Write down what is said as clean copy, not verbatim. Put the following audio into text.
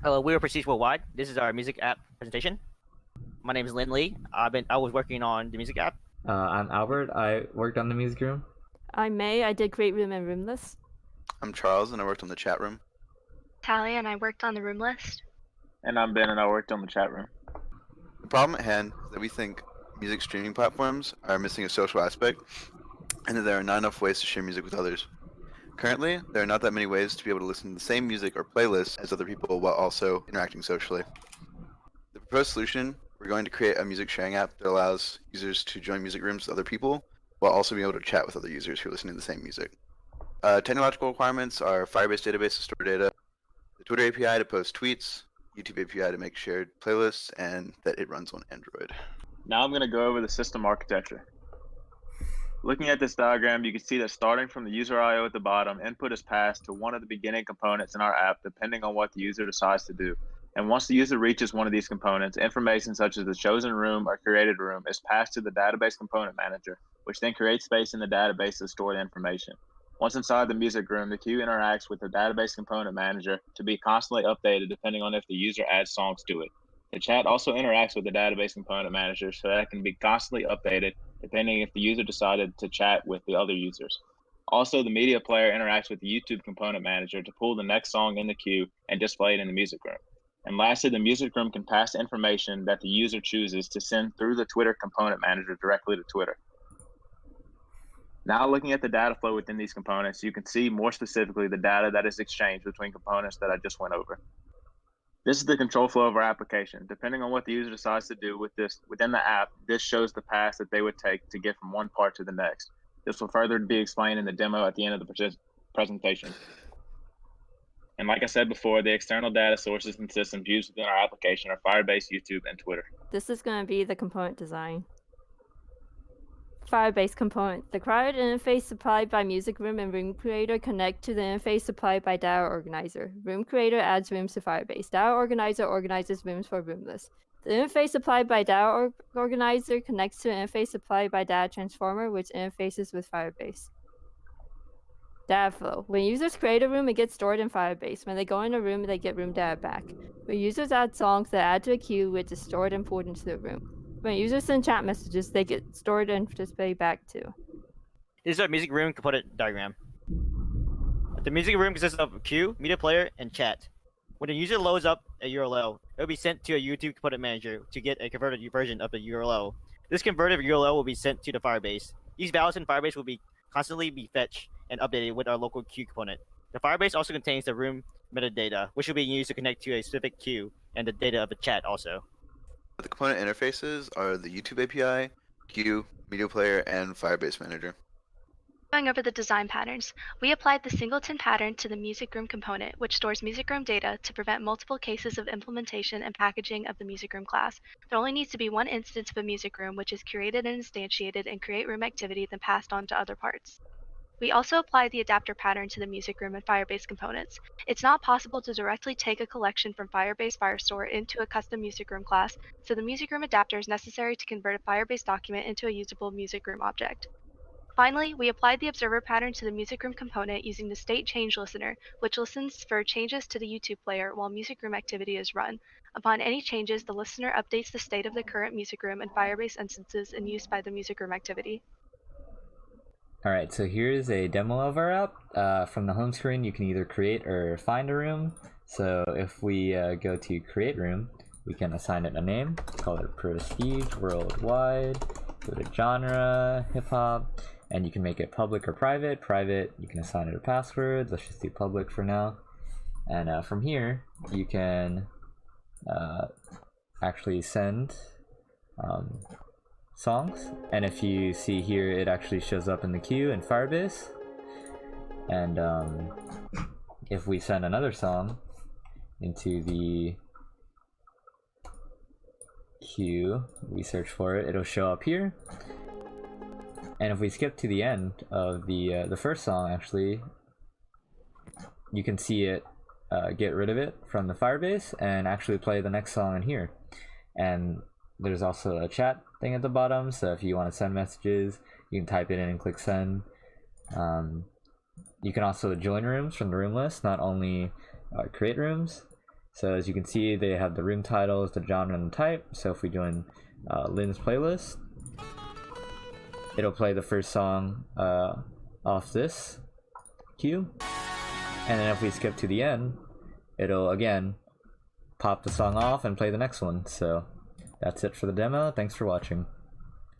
Hello, we are Prestige Worldwide. This is our music app presentation. My name is Lin Lee. I was working on the music app. I'm Albert. I worked on the music room. I'm May. I did Create Room and Room List. I'm Charles, and I worked on the chat room. Talia, and I worked on the room list. And I'm Ben, and I worked on the chat room. The problem at hand is that we think music streaming platforms are missing a social aspect, and that there are not enough ways to share music with others. Currently, there are not that many ways to be able to listen to the same music or playlist as other people while also interacting socially. The proposed solution, we're going to create a music sharing app that allows users to join music rooms with other people while also being able to chat with other users who are listening to the same music. Technological requirements are Firebase database to store data, the Twitter API to post tweets, YouTube API to make shared playlists, and that it runs on Android. Now I'm going to go over the system architecture. Looking at this diagram, you can see that starting from the user IO at the bottom, input is passed to one of the beginning components in our app depending on what the user decides to do. And once the user reaches one of these components, information such as the chosen room or created room is passed to the database component manager, which then creates space in the database to store the information. Once inside the music room, the queue interacts with the database component manager to be constantly updated depending on if the user adds songs to it. The chat also interacts with the database component manager so that it can be constantly updated depending if the user decided to chat with the other users. Also, the media player interacts with the YouTube component manager to pull the next song in the queue and display it in the music room. And lastly, the music room can pass information that the user chooses to send through the Twitter component manager directly to Twitter. Now looking at the data flow within these components, you can see more specifically the data that is exchanged between components that I just went over. This is the control flow of our application. Depending on what the user decides to do with this within the app, this shows the path that they would take to get from one part to the next. This will further be explained in the demo at the end of the presentation. And like I said before, the external data sources and systems used within our application are Firebase, YouTube, and Twitter. This is going to be the component design. Firebase component. The crowd interface supplied by Music Room and Room Creator connect to the interface supplied by Data Organizer. Room Creator adds rooms to Firebase. Data Organizer organizes rooms for Room List. The interface supplied by Data Organizer connects to the interface supplied by Data Transformer, which interfaces with Firebase. Data flow. When users create a room, it gets stored in Firebase. When they go in a room, they get room data back. When users add songs, they add to a queue, which is stored and pulled into the room. When users send chat messages, they get stored and displayed back too. This is our music room component diagram. The music room consists of queue, media player, and chat. When a user loads up a URL, it will be sent to a YouTube component manager to get a converted version of the URL. This converted URL will be sent to the Firebase. These values in Firebase will be constantly be fetched and updated with our local queue component. The Firebase also contains the room metadata, which will be used to connect to a specific queue and the data of the chat also. The component interfaces are the YouTube API, queue, media player, and Firebase Manager. Going over the design patterns, we applied the singleton pattern to the music room component, which stores music room data to prevent multiple cases of implementation and packaging of the music room class. There only needs to be one instance of a music room, which is created and instantiated in create room activity, then passed on to other parts. We also applied the adapter pattern to the music room and Firebase components. It's not possible to directly take a collection from Firebase Firestore into a custom music room class, so the music room adapter is necessary to convert a Firebase document into a usable music room object. Finally, we applied the observer pattern to the music room component using the state change listener, which listens for changes to the YouTube player while music room activity is run. Upon any changes, the listener updates the state of the current music room and Firebase instances in use by the music room activity. Alright, so here's a demo of our app. From the home screen, you can either create or find a room. So if we go to create room, we can assign it a name, call it Prestige Worldwide, go to genre, hip hop, and you can make it public or private. Private, you can assign it a password. Let's just do public for now. And from here, you can actually send songs, and if you see here, it actually shows up in the queue in Firebase. And if we send another song into the queue, we search for it, it'll show up here. And if we skip to the end of the first song, actually, you can see it get rid of it from the Firebase and actually play the next song in here. And there's also a chat thing at the bottom, so if you want to send messages, you can type it in and click send. You can also join rooms from the room list, not only create rooms. So as you can see, they have the room titles, the genre, and the type. So if we join Lynn's playlist, it'll play the first song off this queue. And then if we skip to the end, it'll again pop the song off and play the next one. So that's it for the demo. Thanks for watching.